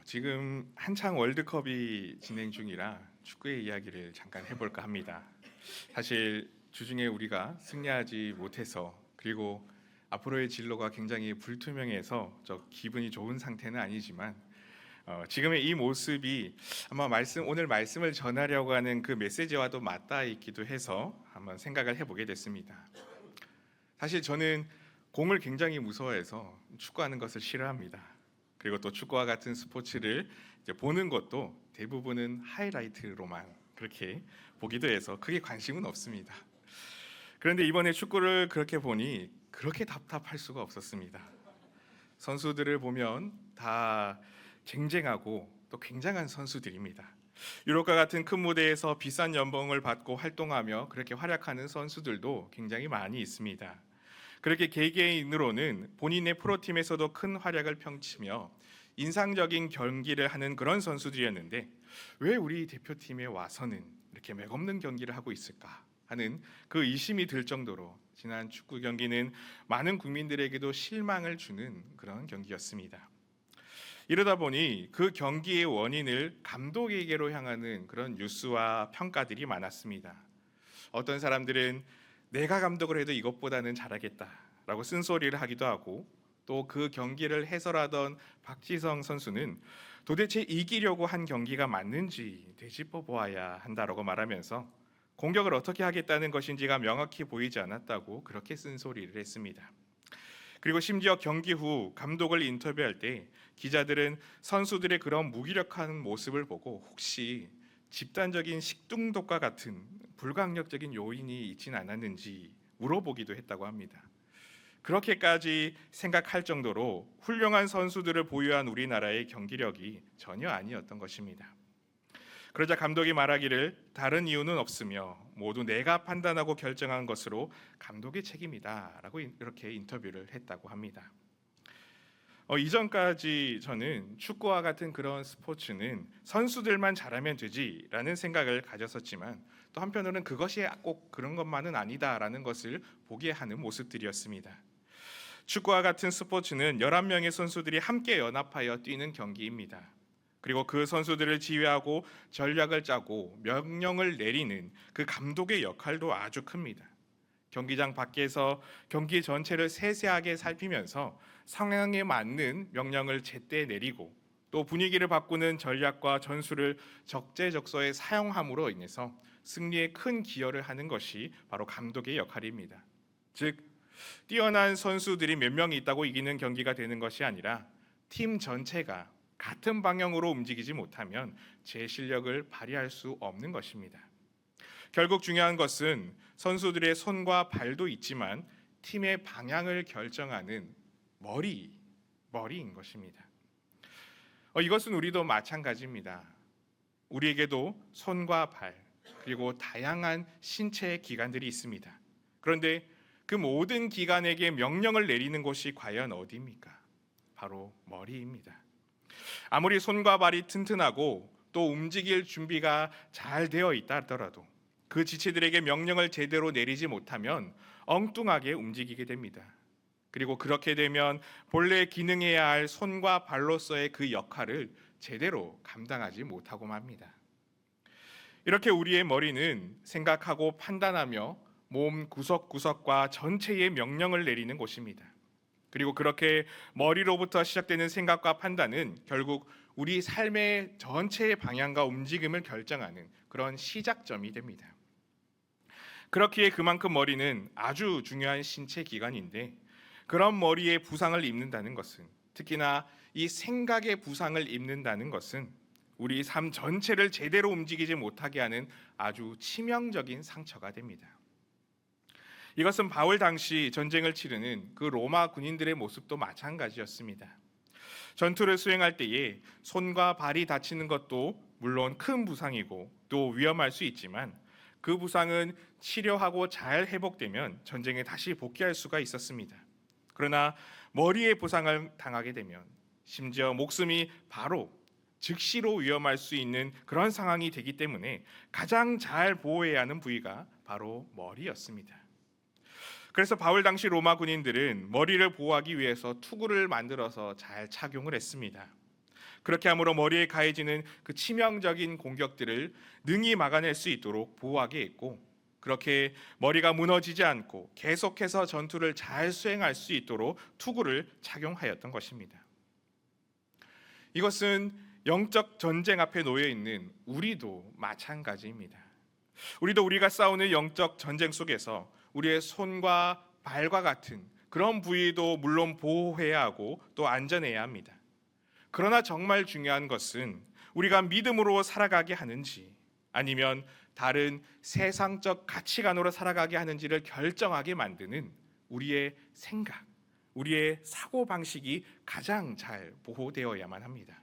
지금 한창 월드컵이 진행 중이라 축구의 이야기를 잠깐 해볼까 합니다. 사실 주중에 우리가 승리하지 못해서 그리고 앞으로의 진로가 굉장히 불투명해서 기분이 좋은 상태는 아니지만 지금의 이 모습이 아마 오늘 말씀을 전하려고 하는 그 메시지와도 맞닿아 있기도 해서 한번 생각을 해보게 됐습니다. 사실 저는 공을 굉장히 무서워해서 축구하는 것을 싫어합니다. 그리고 또 축구와 같은 스포츠를 보는 것도 대부분은 하이라이트로만 그렇게 보기도 해서 크게 관심은 없습니다. 그런데 이번에 축구를 그렇게 보니 그렇게 답답할 수가 없었습니다. 선수들을 보면 다 쟁쟁하고 또 굉장한 선수들입니다. 유럽과 같은 큰 무대에서 비싼 연봉을 받고 활동하며 그렇게 활약하는 선수들도 굉장히 많이 있습니다. 그렇게 개개인으로는 본인의 프로팀에서도 큰 활약을 펼치며 인상적인 경기를 하는 그런 선수들이었는데 왜 우리 대표팀에 와서는 이렇게 맥없는 경기를 하고 있을까 하는 그 의심이 들 정도로 지난 축구 경기는 많은 국민들에게도 실망을 주는 그런 경기였습니다. 이러다 보니 그 경기의 원인을 감독에게로 향하는 그런 뉴스와 평가들이 많았습니다. 어떤 사람들은 내가 감독을 해도 이것보다는 잘하겠다라고 쓴소리를 하기도 하고, 또 그 경기를 해설하던 박지성 선수는 도대체 이기려고 한 경기가 맞는지 되짚어 보아야 한다라고 말하면서 공격을 어떻게 하겠다는 것인지가 명확히 보이지 않았다고 그렇게 쓴소리를 했습니다. 그리고 심지어 경기 후 감독을 인터뷰할 때 기자들은 선수들의 그런 무기력한 모습을 보고 혹시 집단적인 식중독과 같은 불강력적인 요인이 있진 않았는지 물어보기도 했다고 합니다. 그렇게까지 생각할 정도로 훌륭한 선수들을 보유한 우리나라의 경기력이 전혀 아니었던 것입니다. 그러자 감독이 말하기를 다른 이유는 없으며 모두 내가 판단하고 결정한 것으로 감독의 책임이다라고 이렇게 인터뷰를 했다고 합니다. 이전까지 저는 축구와 같은 그런 스포츠는 선수들만 잘하면 되지라는 생각을 가졌었지만 또 한편으로는 그것이 꼭 그런 것만은 아니다라는 것을 보게 하는 모습들이었습니다. 축구와 같은 스포츠는 11명의 선수들이 함께 연합하여 뛰는 경기입니다. 그리고 그 선수들을 지휘하고 전략을 짜고 명령을 내리는 그 감독의 역할도 아주 큽니다. 경기장 밖에서 경기 전체를 세세하게 살피면서 상황에 맞는 명령을 제때 내리고 또 분위기를 바꾸는 전략과 전술을 적재적소에 사용함으로 인해서 승리에 큰 기여를 하는 것이 바로 감독의 역할입니다. 즉 뛰어난 선수들이 몇 명이 있다고 이기는 경기가 되는 것이 아니라 팀 전체가 같은 방향으로 움직이지 못하면 제 실력을 발휘할 수 없는 것입니다. 결국 중요한 것은 선수들의 손과 발도 있지만 팀의 방향을 결정하는 머리인 것입니다. 이것은 우리도 마찬가지입니다. 우리에게도 손과 발 그리고 다양한 신체 기관들이 있습니다. 그런데 그 모든 기관에게 명령을 내리는 곳이 과연 어디입니까? 바로 머리입니다. 아무리 손과 발이 튼튼하고 또 움직일 준비가 잘 되어 있다 하더라도 그 지체들에게 명령을 제대로 내리지 못하면 엉뚱하게 움직이게 됩니다. 그리고 그렇게 되면 본래 기능해야 할 손과 발로서의 그 역할을 제대로 감당하지 못하고 맙니다. 이렇게 우리의 머리는 생각하고 판단하며 몸 구석구석과 전체의 명령을 내리는 곳입니다. 그리고 그렇게 머리로부터 시작되는 생각과 판단은 결국 우리 삶의 전체의 방향과 움직임을 결정하는 그런 시작점이 됩니다. 그렇기에 그만큼 머리는 아주 중요한 신체 기관인데 그런 머리에 부상을 입는다는 것은, 특히나 이 생각의 부상을 입는다는 것은 우리 삶 전체를 제대로 움직이지 못하게 하는 아주 치명적인 상처가 됩니다. 이것은 바울 당시 전쟁을 치르는 그 로마 군인들의 모습도 마찬가지였습니다. 전투를 수행할 때에 손과 발이 다치는 것도 물론 큰 부상이고 또 위험할 수 있지만 그 부상은 치료하고 잘 회복되면 전쟁에 다시 복귀할 수가 있었습니다. 그러나 머리에 부상을 당하게 되면 심지어 목숨이 바로 즉시로 위험할 수 있는 그런 상황이 되기 때문에 가장 잘 보호해야 하는 부위가 바로 머리였습니다. 그래서 바울 당시 로마 군인들은 머리를 보호하기 위해서 투구를 만들어서 잘 착용을 했습니다. 그렇게 함으로 머리에 가해지는 그 치명적인 공격들을 능히 막아낼 수 있도록 보호하게 했고, 그렇게 머리가 무너지지 않고 계속해서 전투를 잘 수행할 수 있도록 투구를 착용하였던 것입니다. 이것은 영적 전쟁 앞에 놓여 있는 우리도 마찬가지입니다. 우리도 우리가 싸우는 영적 전쟁 속에서 우리의 손과 발과 같은 그런 부위도 물론 보호해야 하고 또 안전해야 합니다. 그러나 정말 중요한 것은 우리가 믿음으로 살아가게 하는지 아니면 다른 세상적 가치관으로 살아가게 하는지를 결정하게 만드는 우리의 생각, 우리의 사고방식이 가장 잘 보호되어야만 합니다.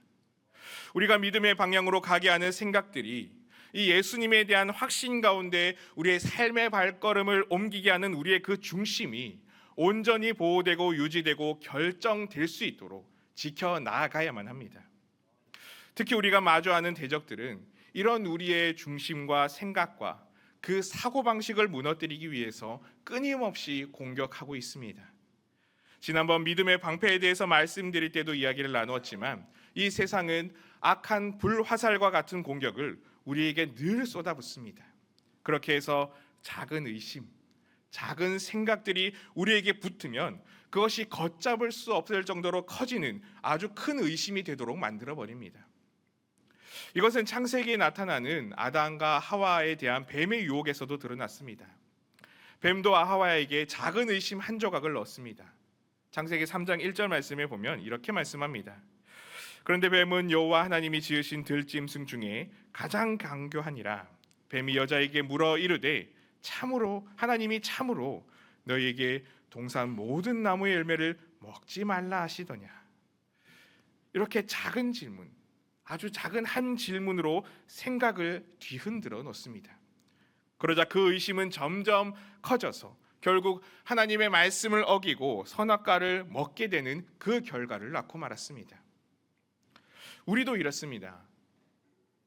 우리가 믿음의 방향으로 가게 하는 생각들이 이 예수님에 대한 확신 가운데 우리의 삶의 발걸음을 옮기게 하는 우리의 그 중심이 온전히 보호되고 유지되고 결정될 수 있도록 지켜나가야만 합니다. 특히 우리가 마주하는 대적들은 이런 우리의 중심과 생각과 그 사고방식을 무너뜨리기 위해서 끊임없이 공격하고 있습니다. 지난번 믿음의 방패에 대해서 말씀드릴 때도 이야기를 나누었지만 이 세상은 악한 불화살과 같은 공격을 우리에게 늘 쏟아붓습니다. 그렇게 해서 작은 의심, 작은 생각들이 우리에게 붙으면 그것이 걷잡을 수 없을 정도로 커지는 아주 큰 의심이 되도록 만들어버립니다. 이것은 창세기에 나타나는 아담과 하와에 대한 뱀의 유혹에서도 드러났습니다. 뱀도 하와에게 작은 의심 한 조각을 넣었습니다. 창세기 3장 1절 말씀에 보면 이렇게 말씀합니다. 그런데 뱀은 여호와 하나님이 지으신 들짐승 중에 가장 강교하니라. 뱀이 여자에게 물어 이르되 참으로 하나님이 참으로 너희에게 동산 모든 나무의 열매를 먹지 말라 하시더냐. 이렇게 작은 질문, 아주 작은 한 질문으로 생각을 뒤흔들어 놓습니다. 그러자 그 의심은 점점 커져서 결국 하나님의 말씀을 어기고 선악과를 먹게 되는 그 결과를 낳고 말았습니다. 우리도 이렇습니다.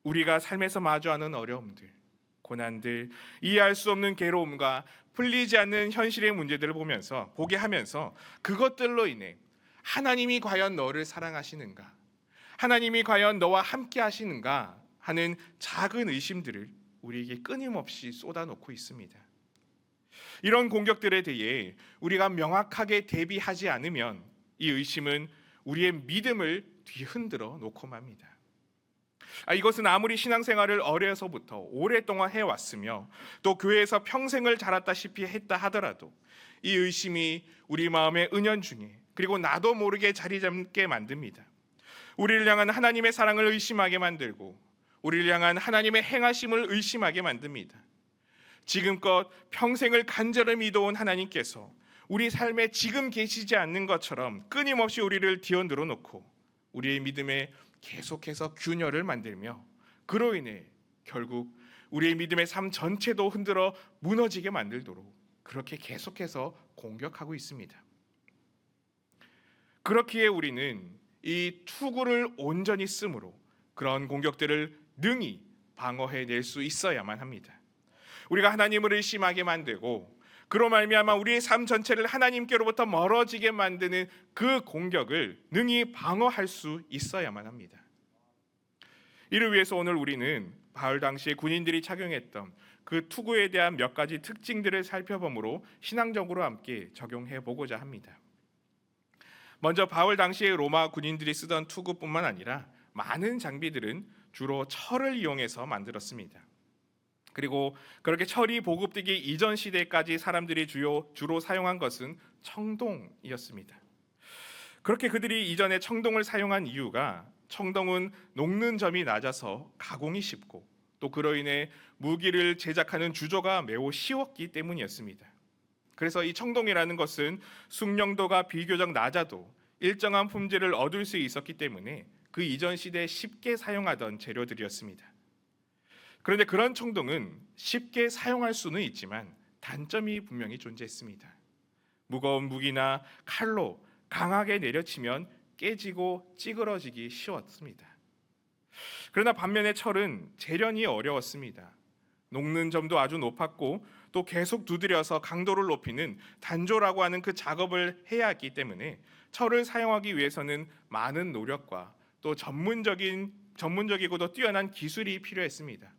우리가 삶에서 마주하는 어려움들, 고난들, 이해할 수 없는 괴로움과 풀리지 않는 현실의 문제들을 보게 하면서 그것들로 인해 하나님이 과연 너를 사랑하시는가? 하나님이 과연 너와 함께 하시는가? 하는 작은 의심들을 우리에게 끊임없이 쏟아놓고 있습니다. 이런 공격들에 대해 우리가 명확하게 대비하지 않으면 이 의심은 우리의 믿음을 뒤흔들어 놓고 맙니다. 이것은 아무리 신앙생활을 어려서부터 오랫동안 해왔으며 또 교회에서 평생을 자랐다시피 했다 하더라도 이 의심이 우리 마음의 은연중에 그리고 나도 모르게 자리 잡게 만듭니다. 우리를 향한 하나님의 사랑을 의심하게 만들고 우리를 향한 하나님의 행하심을 의심하게 만듭니다. 지금껏 평생을 간절히 믿어온 하나님께서 우리 삶에 지금 계시지 않는 것처럼 끊임없이 우리를 뒤흔들어 놓고 우리의 믿음에 계속해서 균열을 만들며 그로 인해 결국 우리의 믿음의 삶 전체도 흔들어 무너지게 만들도록 그렇게 계속해서 공격하고 있습니다. 그렇기에 우리는 이 투구를 온전히 쓰므로 그런 공격들을 능히 방어해낼 수 있어야만 합니다. 우리가 하나님을 의심하게 만들고 그로 말미암아 우리의 삶 전체를 하나님께로부터 멀어지게 만드는 그 공격을 능히 방어할 수 있어야만 합니다. 이를 위해서 오늘 우리는 바울 당시에 군인들이 착용했던 그 투구에 대한 몇 가지 특징들을 살펴보므로 신앙적으로 함께 적용해 보고자 합니다. 먼저 바울 당시에 로마 군인들이 쓰던 투구뿐만 아니라 많은 장비들은 주로 철을 이용해서 만들었습니다. 그리고 그렇게 철이 보급되기 이전 시대까지 사람들이 주로 사용한 것은 청동이었습니다. 그렇게 그들이 이전에 청동을 사용한 이유가 청동은 녹는 점이 낮아서 가공이 쉽고 또 그로 인해 무기를 제작하는 주조가 매우 쉬웠기 때문이었습니다. 그래서 이 청동이라는 것은 숙련도가 비교적 낮아도 일정한 품질을 얻을 수 있었기 때문에 그 이전 시대에 쉽게 사용하던 재료들이었습니다. 그런데 그런 청동은 쉽게 사용할 수는 있지만 단점이 분명히 존재했습니다. 무거운 무기나 칼로 강하게 내려치면 깨지고 찌그러지기 쉬웠습니다. 그러나 반면에 철은 재련이 어려웠습니다. 녹는 점도 아주 높았고 또 계속 두드려서 강도를 높이는 단조라고 하는 그 작업을 해야 했기 때문에 철을 사용하기 위해서는 많은 노력과 또 전문적이고도 뛰어난 기술이 필요했습니다.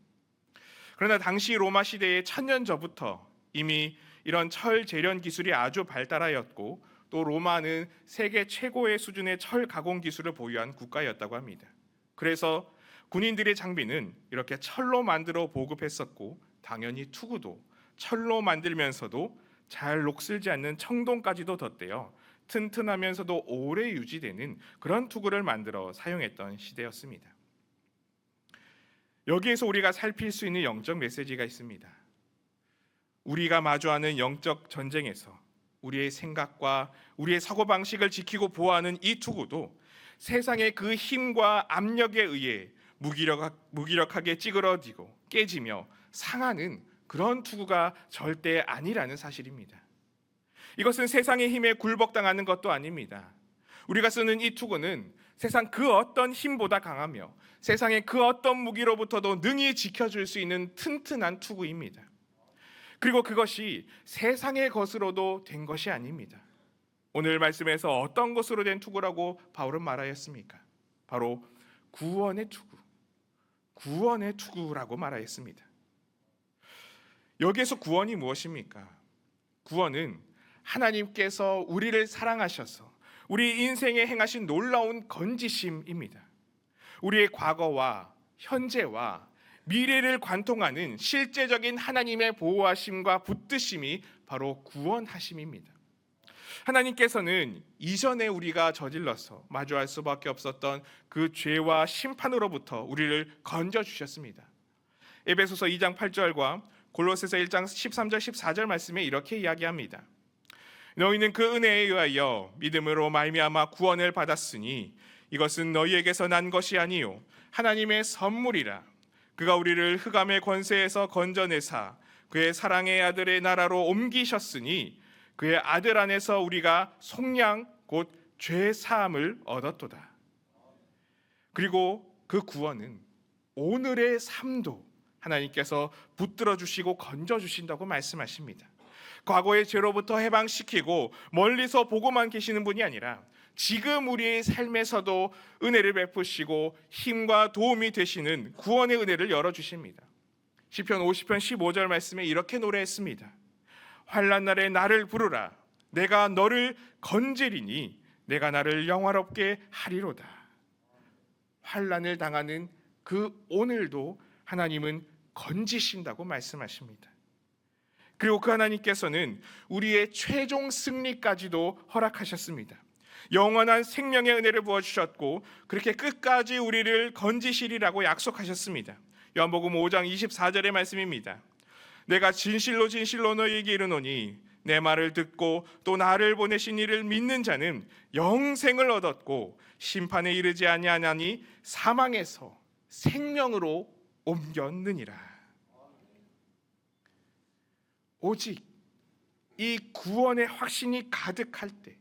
그러나 당시 로마 시대의 1000년 전부터 이미 이런 철 재련 기술이 아주 발달하였고 또 로마는 세계 최고의 수준의 철 가공 기술을 보유한 국가였다고 합니다. 그래서 군인들의 장비는 이렇게 철로 만들어 보급했었고 당연히 투구도 철로 만들면서도 잘 녹슬지 않는 청동까지도 덧대어 튼튼하면서도 오래 유지되는 그런 투구를 만들어 사용했던 시대였습니다. 여기에서 우리가 살필 수 있는 영적 메시지가 있습니다. 우리가 마주하는 영적 전쟁에서 우리의 생각과 우리의 사고방식을 지키고 보호하는 이 투구도 세상의 그 힘과 압력에 의해 무기력하게 찌그러지고 깨지며 상하는 그런 투구가 절대 아니라는 사실입니다. 이것은 세상의 힘에 굴복당하는 것도 아닙니다. 우리가 쓰는 이 투구는 세상 그 어떤 힘보다 강하며 세상의 그 어떤 무기로부터도 능히 지켜줄 수 있는 튼튼한 투구입니다. 그리고 그것이 세상의 것으로도 된 것이 아닙니다. 오늘 말씀에서 어떤 것으로 된 투구라고 바울은 말하였습니까? 바로 구원의 투구, 구원의 투구라고 말하였습니다. 여기에서 구원이 무엇입니까? 구원은 하나님께서 우리를 사랑하셔서 우리 인생에 행하신 놀라운 건지심입니다. 우리의 과거와 현재와 미래를 관통하는 실제적인 하나님의 보호하심과 붙드심이 바로 구원하심입니다. 하나님께서는 이전에 우리가 저질러서 마주할 수밖에 없었던 그 죄와 심판으로부터 우리를 건져주셨습니다. 에베소서 2장 8절과 골로새서 1장 13절 14절 말씀에 이렇게 이야기합니다. 너희는 그 은혜에 의하여 믿음으로 말미암아 구원을 받았으니 이것은 너희에게서 난 것이 아니요 하나님의 선물이라. 그가 우리를 흑암의 권세에서 건져내사 그의 사랑의 아들의 나라로 옮기셨으니 그의 아들 안에서 우리가 속량 곧 죄 사함을 얻었도다. 그리고 그 구원은 오늘의 삶도 하나님께서 붙들어 주시고 건져 주신다고 말씀하십니다. 과거의 죄로부터 해방시키고 멀리서 보고만 계시는 분이 아니라 지금 우리의 삶에서도 은혜를 베푸시고 힘과 도움이 되시는 구원의 은혜를 열어주십니다. 시편 50편 15절 말씀에 이렇게 노래했습니다. 환난 날에 나를 부르라. 내가 너를 건지리니 내가 나를 영화롭게 하리로다. 환난을 당하는 그 오늘도 하나님은 건지신다고 말씀하십니다. 그리고 그 하나님께서는 우리의 최종 승리까지도 허락하셨습니다. 영원한 생명의 은혜를 부어주셨고 그렇게 끝까지 우리를 건지시리라고 약속하셨습니다. 요한복음 5장 24절의 말씀입니다. 내가 진실로 진실로 너희에게 이르노니 내 말을 듣고 또 나를 보내신 이를 믿는 자는 영생을 얻었고 심판에 이르지 아니하나니 사망에서 생명으로 옮겼느니라. 오직 이 구원의 확신이 가득할 때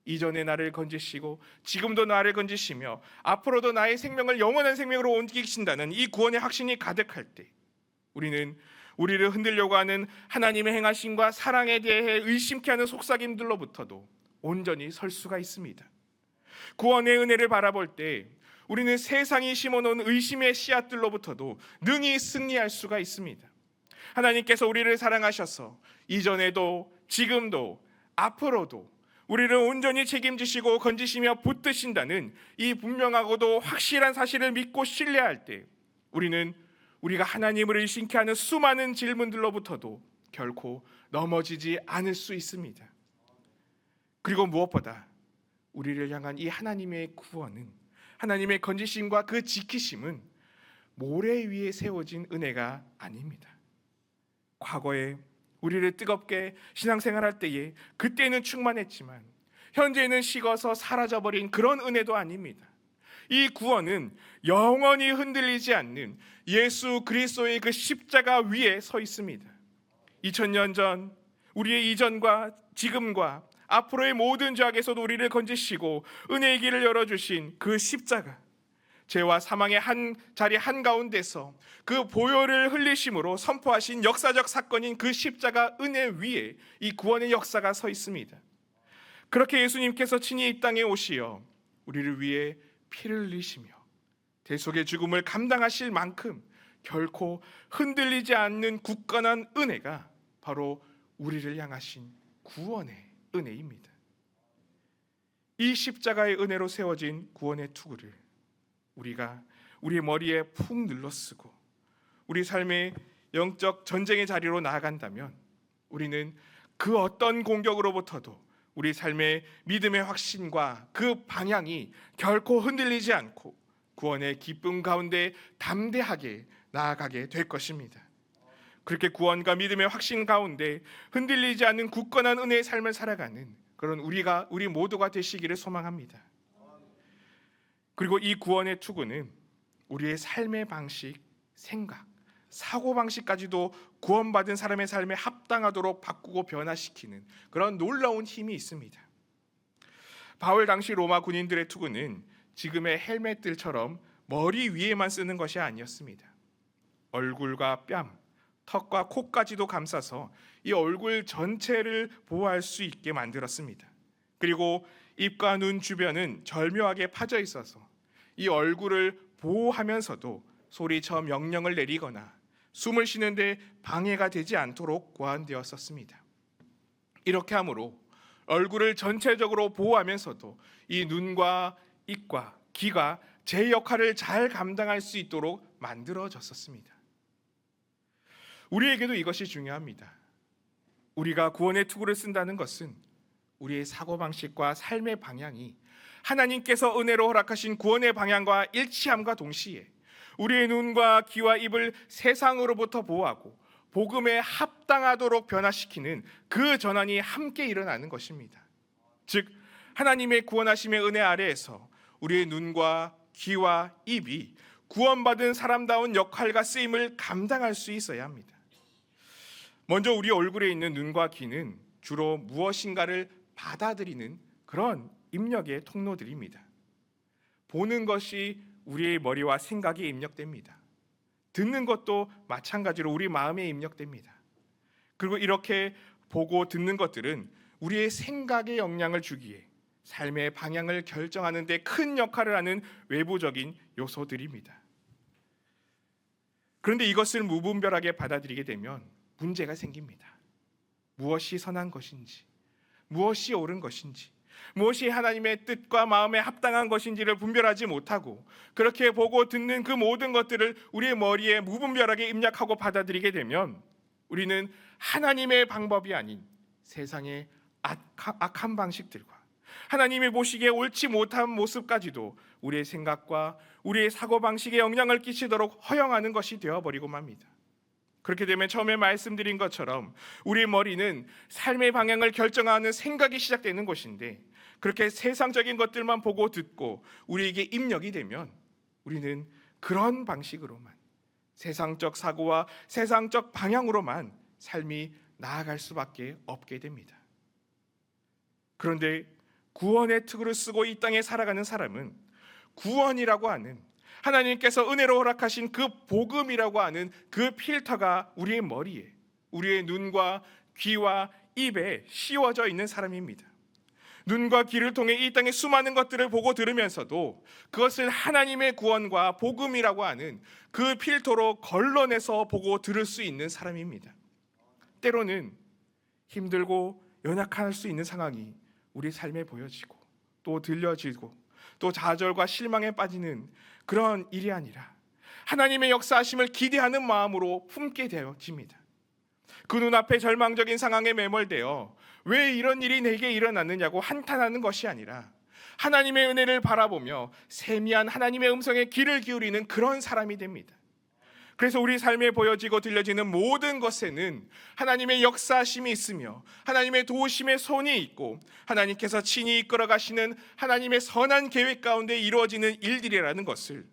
이전에 나를 건지시고 지금도 나를 건지시며 앞으로도 나의 생명을 영원한 생명으로 옮기신다는 이 구원의 확신이 가득할 때 우리는 우리를 흔들려고 하는 하나님의 행하심과 사랑에 대해 의심케 하는 속삭임들로부터도 온전히 설 수가 있습니다. 구원의 은혜를 바라볼 때 우리는 세상이 심어놓은 의심의 씨앗들로부터도 능히 승리할 수가 있습니다. 하나님께서 우리를 사랑하셔서 이전에도 지금도 앞으로도 우리를 온전히 책임지시고 건지시며 붙드신다는 이 분명하고도 확실한 사실을 믿고 신뢰할 때 우리는 우리가 하나님을 의심케 하는 수많은 질문들로부터도 결코 넘어지지 않을 수 있습니다. 그리고 무엇보다 우리를 향한 이 하나님의 구원은 하나님의 건지심과 그 지키심은 모래 위에 세워진 은혜가 아닙니다. 과거에 우리를 뜨겁게 신앙생활할 때에 그때는 충만했지만 현재는 식어서 사라져버린 그런 은혜도 아닙니다. 이 구원은 영원히 흔들리지 않는 예수 그리스도의 그 십자가 위에 서 있습니다. 2000년 전 우리의 이전과 지금과 앞으로의 모든 죄악에서도 우리를 건지시고 은혜의 길을 열어주신 그 십자가, 죄와 사망의 한 자리 한가운데서 그 보혈을 흘리심으로 선포하신 역사적 사건인 그 십자가 은혜 위에 이 구원의 역사가 서 있습니다. 그렇게 예수님께서 친히 이 땅에 오시어 우리를 위해 피를 흘리시며 대속의 죽음을 감당하실 만큼 결코 흔들리지 않는 굳건한 은혜가 바로 우리를 향하신 구원의 은혜입니다. 이 십자가의 은혜로 세워진 구원의 투구를 우리가 우리의 머리에 푹 눌러쓰고 우리 삶의 영적 전쟁의 자리로 나아간다면 우리는 그 어떤 공격으로부터도 우리 삶의 믿음의 확신과 그 방향이 결코 흔들리지 않고 구원의 기쁨 가운데 담대하게 나아가게 될 것입니다. 그렇게 구원과 믿음의 확신 가운데 흔들리지 않는 굳건한 은혜의 삶을 살아가는 그런 우리 모두가 되시기를 소망합니다. 그리고 이 구원의 투구는 우리의 삶의 방식, 생각, 사고방식까지도 구원받은 사람의 삶에 합당하도록 바꾸고 변화시키는 그런 놀라운 힘이 있습니다. 바울 당시 로마 군인들의 투구는 지금의 헬멧들처럼 머리 위에만 쓰는 것이 아니었습니다. 얼굴과 뺨, 턱과 코까지도 감싸서 이 얼굴 전체를 보호할 수 있게 만들었습니다. 그리고 입과 눈 주변은 절묘하게 파져 있어서 이 얼굴을 보호하면서도 소리쳐 명령을 내리거나 숨을 쉬는데 방해가 되지 않도록 고안되었었습니다. 이렇게 함으로 얼굴을 전체적으로 보호하면서도 이 눈과 입과 귀가 제 역할을 잘 감당할 수 있도록 만들어졌었습니다. 우리에게도 이것이 중요합니다. 우리가 구원의 투구를 쓴다는 것은 우리의 사고방식과 삶의 방향이 하나님께서 은혜로 허락하신 구원의 방향과 일치함과 동시에 우리의 눈과 귀와 입을 세상으로부터 보호하고 복음에 합당하도록 변화시키는 그 전환이 함께 일어나는 것입니다. 즉 하나님의 구원하심의 은혜 아래에서 우리의 눈과 귀와 입이 구원받은 사람다운 역할과 쓰임을 감당할 수 있어야 합니다. 먼저 우리 얼굴에 있는 눈과 귀는 주로 무엇인가를 받아들이는 그런 입력의 통로들입니다. 보는 것이 우리의 머리와 생각에 입력됩니다. 듣는 것도 마찬가지로 우리 마음에 입력됩니다. 그리고 이렇게 보고 듣는 것들은 우리의 생각에 영향을 주기에 삶의 방향을 결정하는 데 큰 역할을 하는 외부적인 요소들입니다. 그런데 이것을 무분별하게 받아들이게 되면 문제가 생깁니다. 무엇이 선한 것인지, 무엇이 옳은 것인지, 무엇이 하나님의 뜻과 마음에 합당한 것인지를 분별하지 못하고 그렇게 보고 듣는 그 모든 것들을 우리의 머리에 무분별하게 입력하고 받아들이게 되면 우리는 하나님의 방법이 아닌 세상의 악한 방식들과 하나님이 보시기에 옳지 못한 모습까지도 우리의 생각과 우리의 사고방식에 영향을 끼치도록 허용하는 것이 되어버리고 맙니다. 그렇게 되면 처음에 말씀드린 것처럼 우리 머리는 삶의 방향을 결정하는 생각이 시작되는 것인데 그렇게 세상적인 것들만 보고 듣고 우리에게 입력이 되면 우리는 그런 방식으로만 세상적 사고와 세상적 방향으로만 삶이 나아갈 수밖에 없게 됩니다. 그런데 구원의 투구를 쓰고 이 땅에 살아가는 사람은 구원이라고 하는 하나님께서 은혜로 허락하신 그 복음이라고 하는 그 필터가 우리의 머리에, 우리의 눈과 귀와 입에 씌워져 있는 사람입니다. 눈과 귀를 통해 이 땅의 수많은 것들을 보고 들으면서도 그것을 하나님의 구원과 복음이라고 하는 그 필터로 걸러내서 보고 들을 수 있는 사람입니다. 때로는 힘들고 연약할 수 있는 상황이 우리 삶에 보여지고 또 들려지고 또 좌절과 실망에 빠지는 그런 일이 아니라 하나님의 역사하심을 기대하는 마음으로 품게 되어집니다. 그 눈앞에 절망적인 상황에 매몰되어 왜 이런 일이 내게 일어났느냐고 한탄하는 것이 아니라 하나님의 은혜를 바라보며 세미한 하나님의 음성에 귀를 기울이는 그런 사람이 됩니다. 그래서 우리 삶에 보여지고 들려지는 모든 것에는 하나님의 역사하심이 있으며 하나님의 도우심의 손이 있고 하나님께서 친히 이끌어 가시는 하나님의 선한 계획 가운데 이루어지는 일들이라는 것을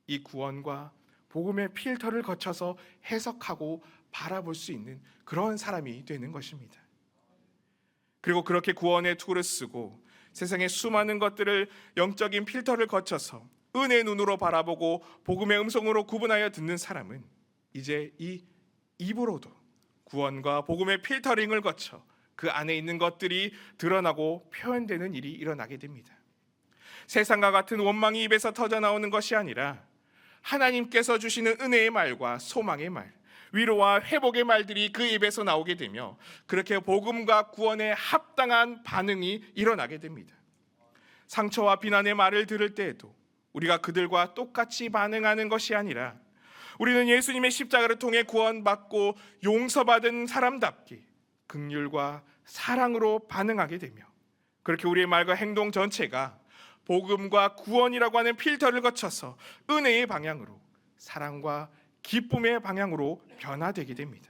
이 구원과 복음의 필터를 거쳐서 해석하고 바라볼 수 있는 그런 사람이 되는 것입니다. 그리고 그렇게 구원의 투구를 쓰고 세상의 수많은 것들을 영적인 필터를 거쳐서 은혜의 눈으로 바라보고 복음의 음성으로 구분하여 듣는 사람은 이제 이 입으로도 구원과 복음의 필터링을 거쳐 그 안에 있는 것들이 드러나고 표현되는 일이 일어나게 됩니다. 세상과 같은 원망이 입에서 터져 나오는 것이 아니라 하나님께서 주시는 은혜의 말과 소망의 말, 위로와 회복의 말들이 그 입에서 나오게 되며 그렇게 복음과 구원에 합당한 반응이 일어나게 됩니다. 상처와 비난의 말을 들을 때에도 우리가 그들과 똑같이 반응하는 것이 아니라 우리는 예수님의 십자가를 통해 구원받고 용서받은 사람답게 긍휼과 사랑으로 반응하게 되며 그렇게 우리의 말과 행동 전체가 복음과 구원이라고 하는 필터를 거쳐서 은혜의 방향으로, 사랑과 기쁨의 방향으로 변화되게 됩니다.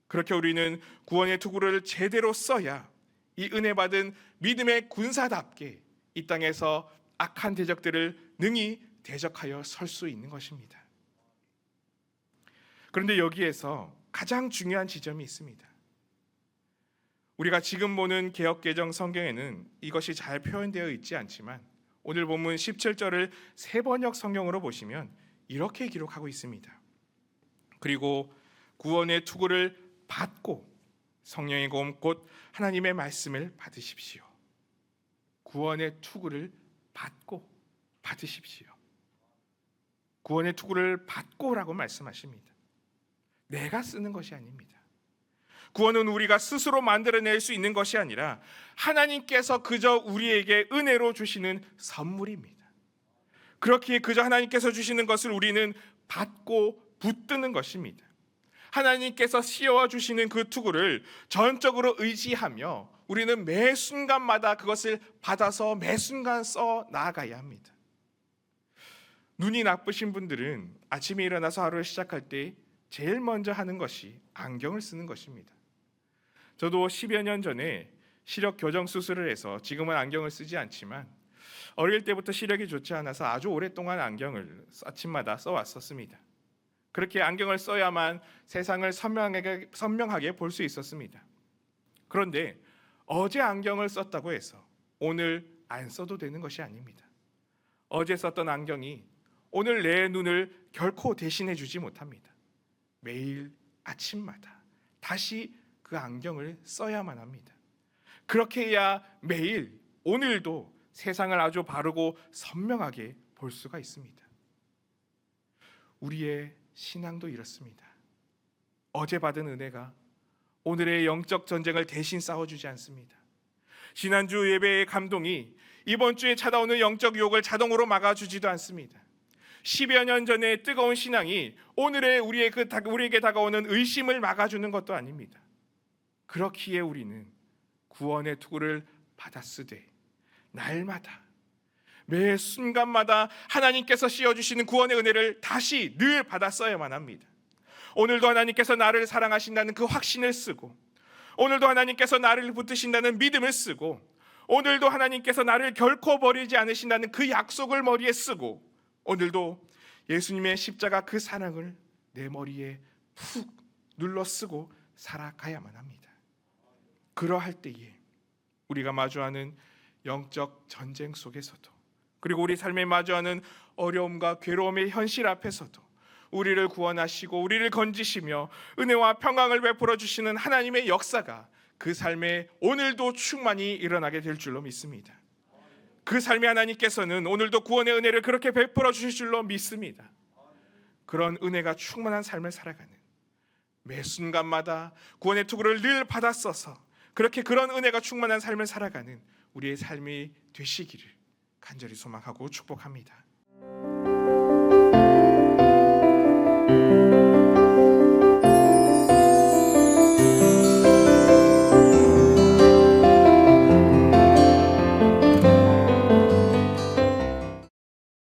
그렇게 우리는 구원의 투구를 제대로 써야 이 은혜 받은 믿음의 군사답게 이 땅에서 악한 대적들을 능히 대적하여 설 수 있는 것입니다. 그런데 여기에서 가장 중요한 지점이 있습니다. 우리가 지금 보는 개역개정 성경에는 이것이 잘 표현되어 있지 않지만 오늘 본문 17절을 새번역 성경으로 보시면 이렇게 기록하고 있습니다. 그리고 구원의 투구를 받고 성령의 공급 곧 하나님의 말씀을 받으십시오. 구원의 투구를 받고 받으십시오. 구원의 투구를 받고라고 말씀하십니다. 내가 쓰는 것이 아닙니다. 구원은 우리가 스스로 만들어낼 수 있는 것이 아니라 하나님께서 그저 우리에게 은혜로 주시는 선물입니다. 그렇기에 그저 하나님께서 주시는 것을 우리는 받고 붙드는 것입니다. 하나님께서 씌워주시는 그 투구를 전적으로 의지하며 우리는 매 순간마다 그것을 받아서 매 순간 써 나아가야 합니다. 눈이 나쁘신 분들은 아침에 일어나서 하루를 시작할 때 제일 먼저 하는 것이 안경을 쓰는 것입니다. 저도 10여 년 전에 시력 교정 수술을 해서 지금은 안경을 쓰지 않지만 어릴 때부터 시력이 좋지 않아서 아주 오랫동안 안경을 아침마다 써왔었습니다. 그렇게 안경을 써야만 세상을 선명하게 볼 수 있었습니다. 그런데 어제 안경을 썼다고 해서 오늘 안 써도 되는 것이 아닙니다. 어제 썼던 안경이 오늘 내 눈을 결코 대신해 주지 못합니다. 매일 아침마다 다시 그 안경을 써야만 합니다. 그렇게 해야 매일 오늘도 세상을 아주 바르고 선명하게 볼 수가 있습니다. 우리의 신앙도 이렇습니다. 어제 받은 은혜가 오늘의 영적 전쟁을 대신 싸워주지 않습니다. 지난주 예배의 감동이 이번 주에 찾아오는 영적 유혹을 자동으로 막아주지도 않습니다. 10여 년 전의 뜨거운 신앙이 오늘의 우리에게 다가오는 의심을 막아주는 것도 아닙니다. 그렇기에 우리는 구원의 투구를 받았으되 날마다 매 순간마다 하나님께서 씌워주시는 구원의 은혜를 다시 늘 받았어야만 합니다. 오늘도 하나님께서 나를 사랑하신다는 그 확신을 쓰고 오늘도 하나님께서 나를 붙드신다는 믿음을 쓰고 오늘도 하나님께서 나를 결코 버리지 않으신다는 그 약속을 머리에 쓰고 오늘도 예수님의 십자가 그 사랑을 내 머리에 푹 눌러 쓰고 살아가야만 합니다. 그러할 때에 우리가 마주하는 영적 전쟁 속에서도 그리고 우리 삶에 마주하는 어려움과 괴로움의 현실 앞에서도 우리를 구원하시고 우리를 건지시며 은혜와 평강을 베풀어 주시는 하나님의 역사가 그 삶에 오늘도 충만히 일어나게 될 줄로 믿습니다. 그 삶에 하나님께서는 오늘도 구원의 은혜를 그렇게 베풀어 주실 줄로 믿습니다. 그런 은혜가 충만한 삶을 살아가는 매 순간마다 구원의 투구를 늘 받았어서 그렇게 그런 은혜가 충만한 삶을 살아가는 우리의 삶이 되시기를 간절히 소망하고 축복합니다.